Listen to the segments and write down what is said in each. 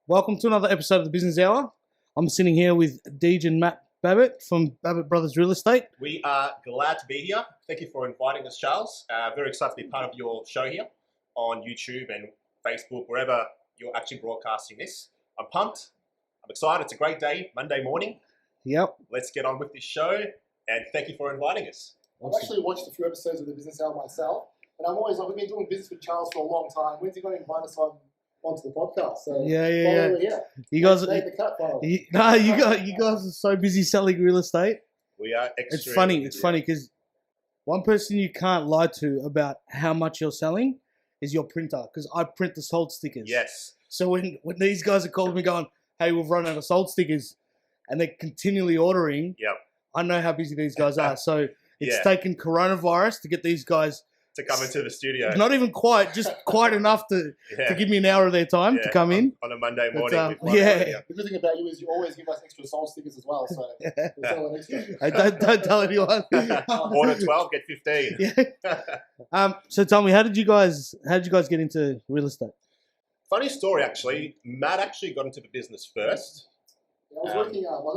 Welcome to another episode of the Business Hour. I'm sitting here with Deej and Matt Babet from Babet Brothers Real Estate. We are glad to be here. Thank you for inviting us, Charles. Very excited to be part of your show here on YouTube and Facebook, wherever you're actually broadcasting this. I'm pumped. I'm excited. It's a great day, Monday morning. Yep. Let's get on with this show, and thank you for inviting us. I've actually watched a few episodes of the Business Hour myself, and I'm always like, we've been doing business with Charles for a long time. When's he going to invite us onto the podcast? So Yeah. You guys, made the cut, finally. you guys are so busy selling real estate. We are It's extremely funny because one person you can't lie to about how much you're selling is your printer, because I print the sold stickers. Yes. So when these guys are calling me going, hey, we've run out of sold stickers, and they're continually ordering, Yep. I know how busy these guys are. So it's Yeah. taken coronavirus to get these guys To come into the studio. not even quite, just quite enough to give me an hour of their time to come in. On a Monday But, morning. with one yeah. idea. The good thing about you is you always give us extra soul stickers as well, so we'll sell an extra. Hey, don't tell anyone. Order 12, get 15. Yeah. So tell me, how did you guys get into real estate? Funny story, actually. Matt actually got into the business first. I was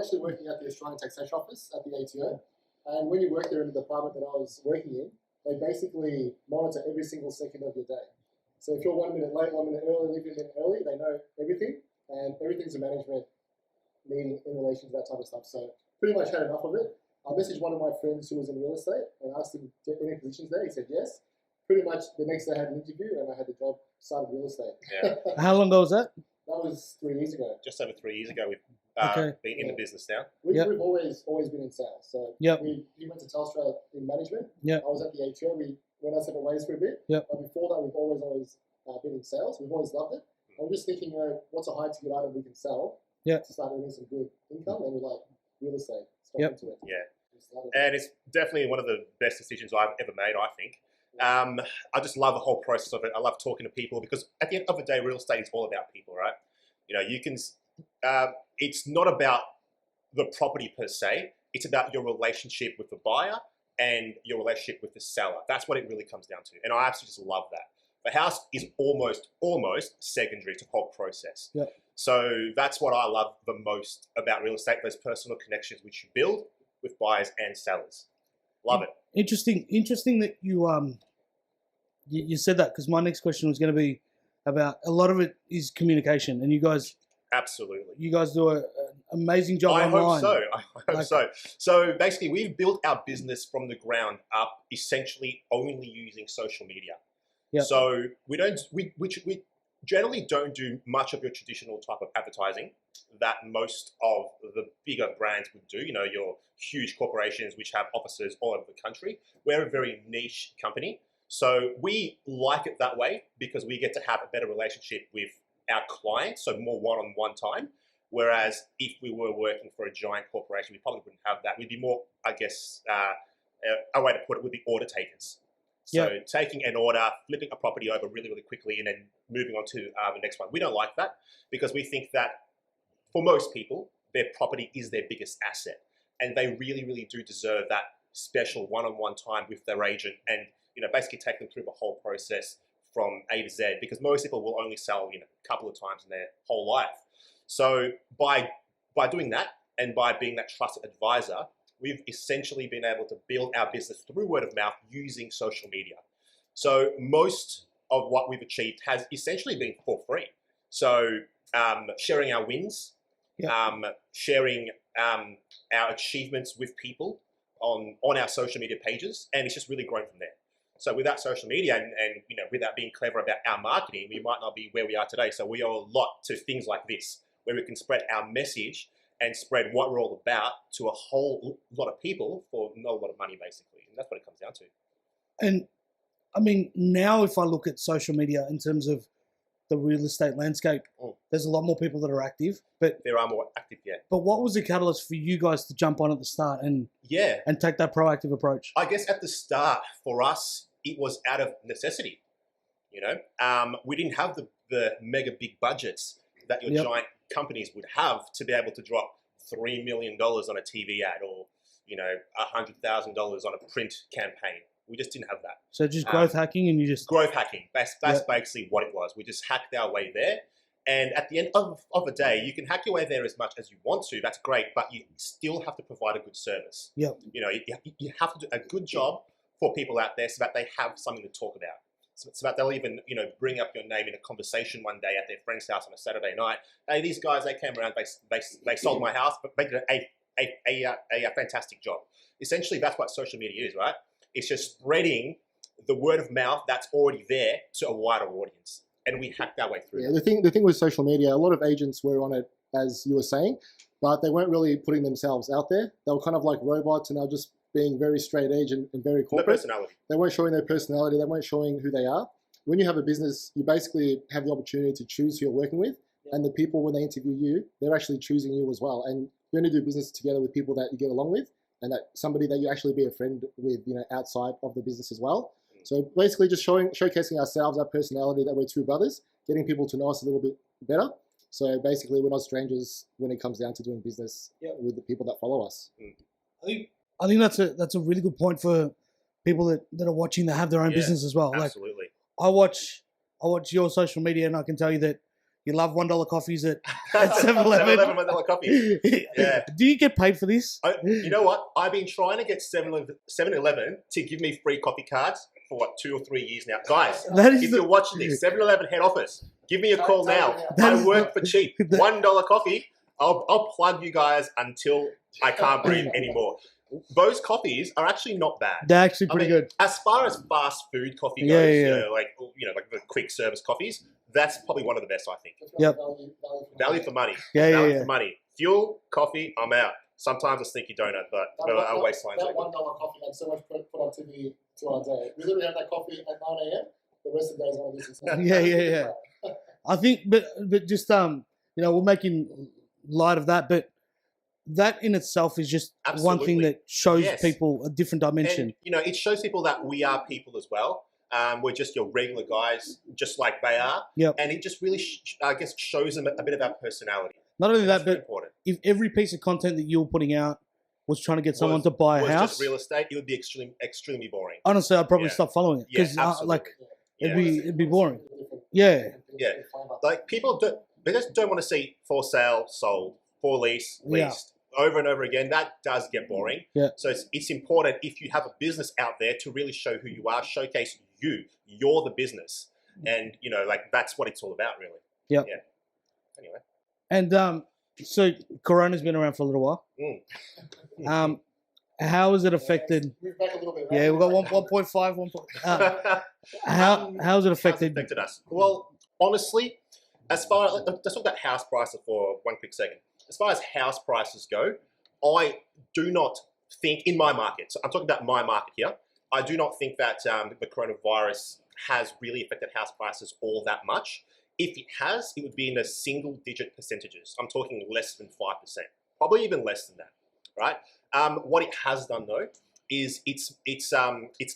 actually working at the Australian Taxation Office at the ATO, and when you work there in the department that I was working in, they basically monitor every single second of your day. So if you're 1 minute late, 1 minute early, leave a minute early, they know everything, and everything's a management meeting in relation to that type of stuff. So pretty much had enough of it. I messaged one of my friends who was in real estate and asked him to get any positions there. He said yes. Pretty much the next day I had an interview and I had the job, started real estate. Yeah. How long ago was that? That was 3 years ago. Just over 3 years ago, we've Okay. been in the business now. We've always been in sales. So Yep. he went to Telstra in management. Yep. I was at the ATO. We went our separate ways for a bit. Yep. But before that, we've always been in sales. We've always loved it. I was just thinking, what's a high ticket item we can sell Yep. to start earning some good income? And we're like, real estate. Yep. Into it. Yeah. We started. And it's definitely one of the best decisions I've ever made, I think. I just love the whole process of it. I love talking to people because at the end of the day, real estate is all about people, right? You know, you can, it's not about the property per se. It's about your relationship with the buyer and your relationship with the seller. That's what it really comes down to. And I absolutely just love that. The house is almost secondary to the whole process. Yep. So that's what I love the most about real estate, those personal connections which you build with buyers and sellers. Love it. Interesting that you said that, because my next question was going to be about a lot of it is communication, and you guys Absolutely. do an amazing job I online. hope so. So basically, we've built our business from the ground up, essentially only using social media. Yep. So we generally don't do much of your traditional type of advertising that most of the bigger brands would do. You know, your huge corporations which have offices all over the country. We're a very niche company. So we like it that way because we get to have a better relationship with our clients, so more one-on-one time. Whereas if we were working for a giant corporation, we probably wouldn't have that. We'd be more, I guess, a way to put it would be order takers. So taking an order, flipping a property over really, really quickly, and then moving on to the next one. We don't like that because we think that for most people, their property is their biggest asset. And they really, really do deserve that special one-on-one time with their agent and, you know, basically take them through the whole process from A to Z, because most people will only sell, you know, a couple of times in their whole life. So by doing that and by being that trusted advisor, we've essentially been able to build our business through word of mouth using social media. So most of what we've achieved has essentially been for free. So sharing our wins, sharing our achievements with people on our social media pages, and it's just really grown from there. So without social media and you know, without being clever about our marketing, we might not be where we are today. So we owe a lot to things like this, where we can spread our message and spread what we're all about to a whole lot of people for not a lot of money, basically. And that's what it comes down to. And I mean, now if I look at social media in terms of the real estate landscape, there's a lot more people that are active. But there are more active, yeah. But what was the catalyst for you guys to jump on at the start and take that proactive approach? I guess at the start for us, it was out of necessity. You know, we didn't have the mega big budgets that your giant companies would have to be able to drop $3 million on a TV ad or, you know, $100,000 on a print campaign. We just didn't have that. So just growth hacking, and you just... Growth hacking. That's basically what it was. We just hacked our way there. And at the end of the day, you can hack your way there as much as you want to. That's great, but you still have to provide a good service. Yep. You know, you have to do a good job for people out there so that they have something to talk about. So that they'll even, you know, bring up your name in a conversation one day at their friend's house on a Saturday night. Hey, these guys, they came around, they sold my house, but they did a fantastic job. Essentially, that's what social media is, right? It's just spreading the word of mouth that's already there to a wider audience. And we hacked our way through. Yeah, the thing with social media, a lot of agents were on it, as you were saying, but they weren't really putting themselves out there. They were kind of like robots, and they were just being very straight edge and very corporate. No personality. They weren't showing their personality. They weren't showing who they are. When you have a business, you basically have the opportunity to choose who you're working with. Yeah. And the people, when they interview you, they're actually choosing you as well. And you only do business together with people that you get along with, and that somebody that you actually be a friend with, you know, outside of the business as well. So basically just showcasing ourselves, our personality, that we're two brothers, getting people to know us a little bit better. So basically we're not strangers when it comes down to doing business with the people that follow us. I think that's a really good point for people that are watching that have their own business as well. Absolutely. Like I watch your social media, and I can tell you that you love $1 coffees at 7-Eleven. $7-Eleven coffee. Yeah. Do you get paid for this? You know what? I've been trying to get 7-Eleven to give me free coffee cards for 2 or 3 years now. Guys, if you're watching this, 7-Eleven head office, give me a call now. I work for cheap. $1 coffee. I'll plug you guys until I can't breathe anymore. Those coffees are actually not bad. They're actually pretty good. As far as fast food coffee goes, you know, like the quick service coffees, that's probably one of the best, I think. Yep. Value for money. Value for money. Fuel, coffee, I'm out. Sometimes a stinky donut, but I waste time. That $1 coffee had so much productivity to our day. We literally have that coffee at 9 a.m. The rest of the day is on a business. Yeah. I think, but just we're making light of that, but that in itself is just one thing that shows people a different dimension. And, it shows people that we are people as well. We're just your regular guys, just like they are. Yep. And it just really, shows them a bit of our personality. Not only that, but if every piece of content that you're putting out was trying to get someone to buy a house, just real estate, it would be extremely boring. Honestly, I'd probably stop following it because it'd be boring. Yeah. Like people just don't want to see for sale, sold, for lease, leased. Over and over again, that does get boring. Yeah. So it's important if you have a business out there to really show who you are, showcase you. You're the business, and that's what it's all about, really. Yep. Yeah. Anyway. And so Corona's been around for a little while. How has it affected? Move back a little bit. Right? Yeah, we've got 1.5. How has it affected us? Well, honestly, let's talk about house prices for one quick second. As far as house prices go, I do not think, in my market, so I'm talking about my market here, I do not think that the coronavirus has really affected house prices all that much. If it has, it would be in the single-digit percentages. I'm talking less than 5%, probably even less than that, right? What it has done, though, is it's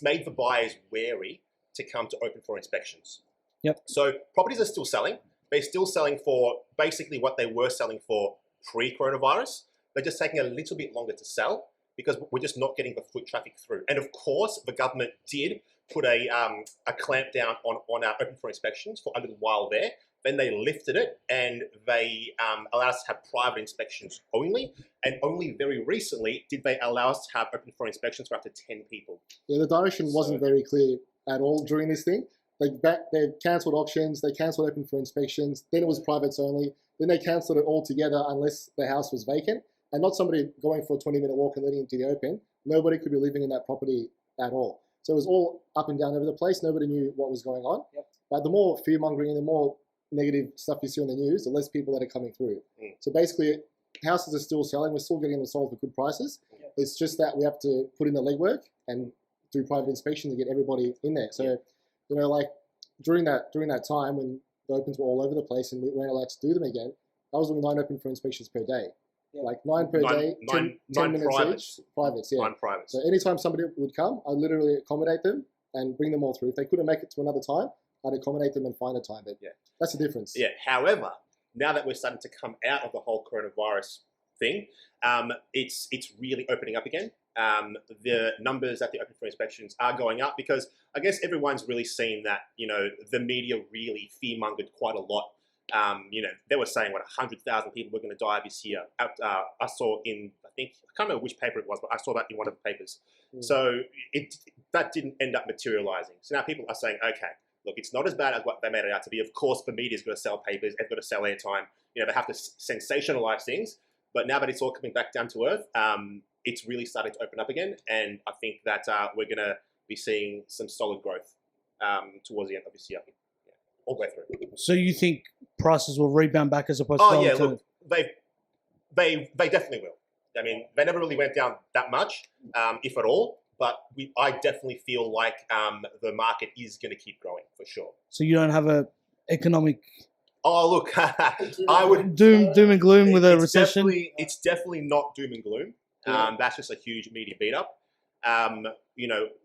made the buyers wary to come to open for inspections. Yep. So properties are still selling. They're still selling for basically what they were selling for pre-coronavirus. They're just taking a little bit longer to sell because we're just not getting the foot traffic through. And of course, the government did put a clamp down on our open for inspections for a little while there. Then they lifted it and they allowed us to have private inspections only. And only very recently did they allow us to have open for inspections for up to 10 people. Yeah, the direction wasn't very clear at all during this thing. They cancelled auctions, they cancelled open for inspections, then it was privates only, then they cancelled it altogether unless the house was vacant, and not somebody going for a 20-minute walk and letting it to the open. Nobody could be living in that property at all. So it was all up and down over the place. Nobody knew what was going on. Yep. But the more fear-mongering and the more negative stuff you see on the news, the less people that are coming through. So basically, houses are still selling. We're still getting them sold for good prices. Yep. It's just that we have to put in the legwork and do private inspections to get everybody in there. So, during that time when the opens were all over the place and we weren't allowed to do them again, I was doing 9 open for inspections per day. Yeah. Like 9 per day, 10 minutes privates. each. Privates, yeah. 9 privates. So anytime somebody would come, I'd literally accommodate them and bring them all through. If they couldn't make it to another time, I'd accommodate them and find a time. But that's the difference. Yeah. However, now that we're starting to come out of the whole coronavirus thing, it's really opening up again. The numbers at the open for inspections are going up because I guess everyone's really seen that, the media really fear-mongered quite a lot they were saying 100,000 people were going to die this year. I saw I can't remember which paper it was, but I saw that in one of the papers. So that didn't end up materializing. So now people are saying, okay, look, it's not as bad as what they made it out to be. Of course, the media's got to sell papers, they've got to sell airtime. They have to sensationalize things. But now that it's all coming back down to earth, it's really starting to open up again. And I think that we're going to be seeing some solid growth towards the end of this year. All the way through. So you think prices will rebound back as opposed to... Oh yeah, look, they definitely will. I mean, they never really went down that much, if at all. But I definitely feel like the market is going to keep growing for sure. So you don't have a economic... Oh look, I would doom and gloom with a recession. It's definitely not doom and gloom. That's just a huge media beat up.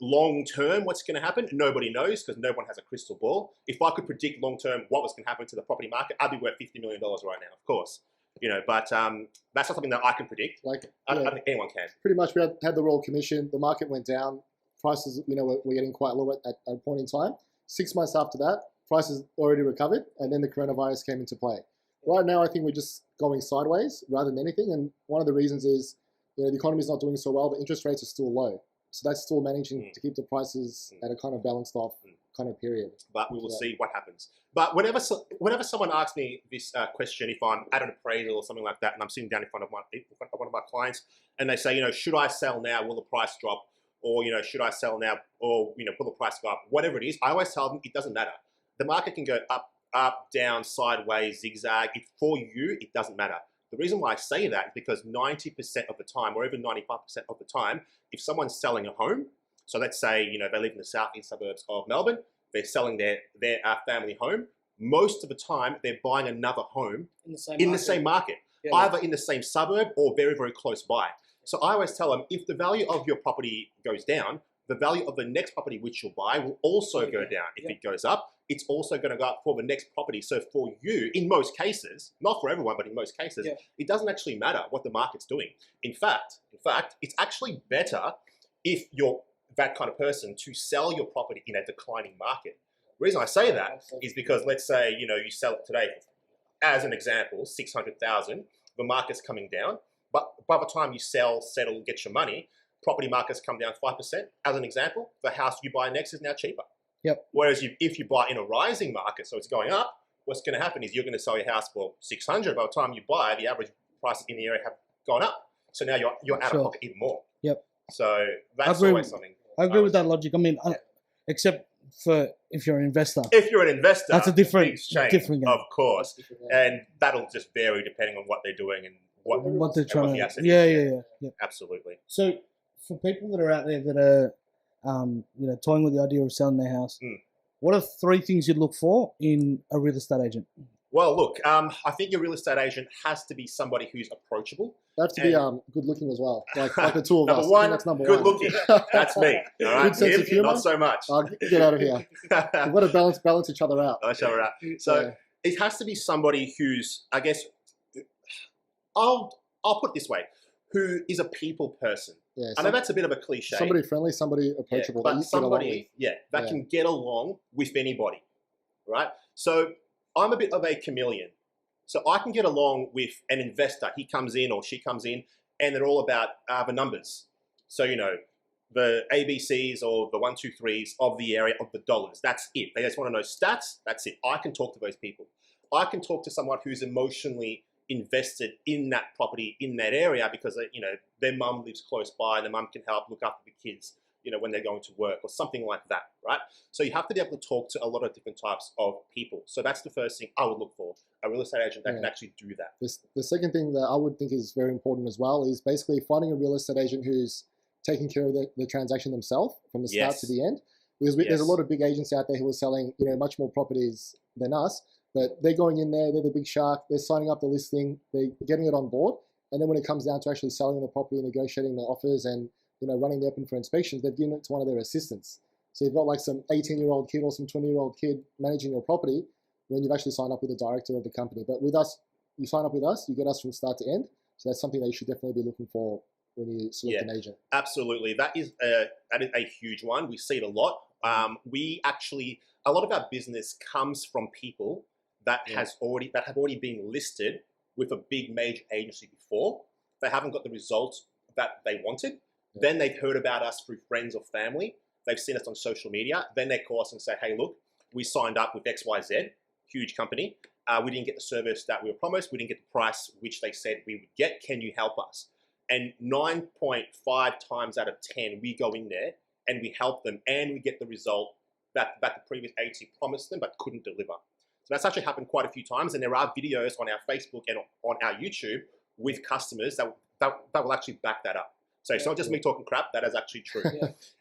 Long term, what's going to happen? Nobody knows because no one has a crystal ball. If I could predict long term what was going to happen to the property market, I'd be worth $50 million right now, of course. But that's not something that I can predict. I don't think anyone can. Pretty much, we had the Royal Commission. The market went down. Prices, were getting quite low at a point in time. 6 months after that, prices already recovered, and then the coronavirus came into play. Right now, I think we're just going sideways rather than anything. And one of the reasons is, the economy is not doing so well, but interest rates are still low. So that's still managing to keep the prices at a kind of balanced off kind of period. But we will see what happens. But whenever someone asks me this question, if I'm at an appraisal or something like that, and I'm sitting down in front of one of my clients, and they say, should I sell now? Will the price drop? Or, should I sell now? Or, will the price go up? Whatever it is, I always tell them it doesn't matter. The market can go up, down, sideways, zigzag. For you, it doesn't matter. The reason why I say that is because 90% of the time, or even 95% of the time, if someone's selling a home, so let's say, they live in the southeast suburbs of Melbourne, they're selling their family home, most of the time they're buying another home in the same market, either in the same suburb or very, very close by. So I always tell them, if the value of your property goes down, the value of the next property which you'll buy will also go down. If it goes up, it's also going to go up for the next property. So for you, in most cases, not for everyone, but in most cases, it doesn't actually matter what the market's doing. In fact, it's actually better if you're that kind of person to sell your property in a declining market. The reason I say that is because let's say, you sell it today, as an example, 600,000, the market's coming down, but by the time you sell, settle, get your money, property markets come down 5%. As an example, the house you buy next is now cheaper. Whereas if you buy in a rising market, so it's going up, what's going to happen is you're going to sell your house for 600. By the time you buy, the average prices in the area have gone up. So now you're out of pocket even more. So that's always something. I agree with that logic. I mean, except for if you're an investor. If you're an investor, that's a different game. Of course. And that'll just vary depending on what they're doing and what they're trying to. Yeah. Absolutely. So for people that are out there that are toying with the idea of selling their house, what are 3 things you'd look for in a real estate agent? Well, look, I think your real estate agent has to be somebody who's approachable. They have to be good looking as well, like the two of us. Number one, that's number good one. looking. That's me. All right, good sense of humor. Not so much. Get out of here. We've got to balance each other out. So it has to be somebody who's, I guess, I'll put it this way, who is a people person. Yeah, I know that's a bit of a cliche. Somebody friendly, somebody approachable. But somebody, that can get along with anybody, right? So I'm a bit of a chameleon. So I can get along with an investor. He comes in or she comes in and they're all about the numbers. So, the ABCs or the 1, 2, 3s of the area of the dollars. That's it. They just want to know stats. That's it. I can talk to those people. I can talk to someone who's emotionally invested in that property in that area because their mum lives close by and the mum can help look after the kids when they're going to work or something like that, right? So you have to be able to talk to a lot of different types of people. So that's the first thing I would look for, a real estate agent that can actually do that. The second thing that I would think is very important as well is basically finding a real estate agent who's taking care of the transaction themselves from the start to the end. Because there's a lot of big agents out there who are selling much more properties than us. But they're going in there, they're the big shark, they're signing up the listing, they're getting it on board. And then when it comes down to actually selling the property, negotiating the offers and running the open for inspections, they've given it to one of their assistants. So you've got like some 18-year-old kid or some 20-year-old kid managing your property when you've actually signed up with the director of the company. But with us, you sign up with us, you get us from start to end. So that's something that you should definitely be looking for when you select an agent. Absolutely. That is a huge one. We see it a lot. A lot of our business comes from people that have already been listed with a big major agency before. They haven't got the results that they wanted. Then they've heard about us through friends or family. They've seen us on social media. Then they call us and say, hey, look, we signed up with XYZ, huge company. We didn't get the service that we were promised. We didn't get the price which they said we would get. Can you help us? And 9.5 times out of 10, we go in there and we help them and we get the result that the previous agency promised them but couldn't deliver. So that's actually happened quite a few times. And there are videos on our Facebook and on our YouTube with customers that will actually back that up. So it's not just me talking crap, that is actually true.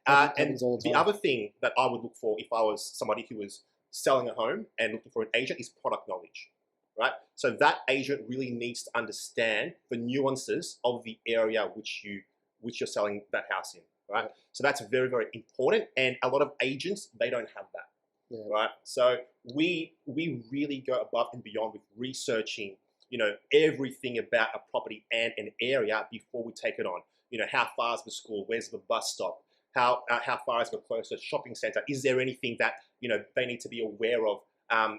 And the other thing that I would look for if I was somebody who was selling a home and looking for an agent is product knowledge, right? So that agent really needs to understand the nuances of the area which you're selling that house in, right? So that's very, very important. And a lot of agents, they don't have that, right? So we really go above and beyond with researching, everything about a property and an area before we take it on. How far is the school? Where's the bus stop? How far is the closest shopping center? Is there anything that, they need to be aware of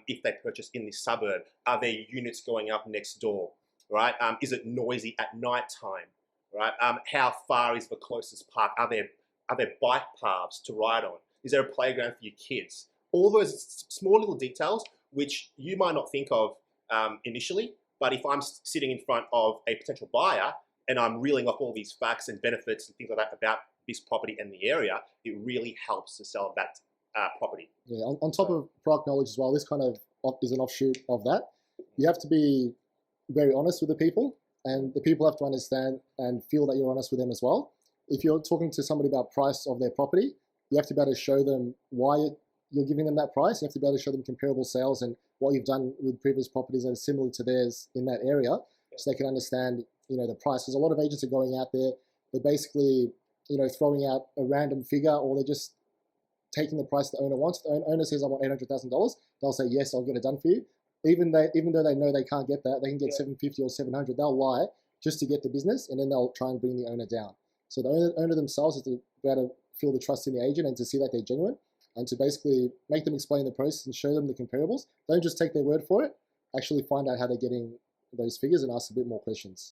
if they purchase in this suburb? Are there units going up next door, right? Is it noisy at night time, right? How far is the closest park? Are there bike paths to ride on? Is there a playground for your kids? All those small little details which you might not think of initially, but if I'm sitting in front of a potential buyer and I'm reeling off all these facts and benefits and things like that about this property and the area, it really helps to sell that property. Yeah, on top of product knowledge as well, this kind of is an offshoot of that. You have to be very honest with the people, and the people have to understand and feel that you're honest with them as well. If you're talking to somebody about price of their property, you have to be able to show them why you're giving them that price. You have to be able to show them comparable sales and what you've done with previous properties that are similar to theirs in that area, so they can understand the price. Because a lot of agents are going out there, they're basically throwing out a random figure, or they're just taking the price the owner wants. If the owner says I want $800,000, they'll say yes, I'll get it done for you. Even though they know they can't get that, they can get $750 or $700. They'll lie just to get the business, and then they'll try and bring the owner down. So the owner themselves has to be able to feel the trust in the agent and to see that they're genuine, and to basically make them explain the process and show them the comparables. Don't just take their word for it. Actually find out how they're getting those figures and ask a bit more questions.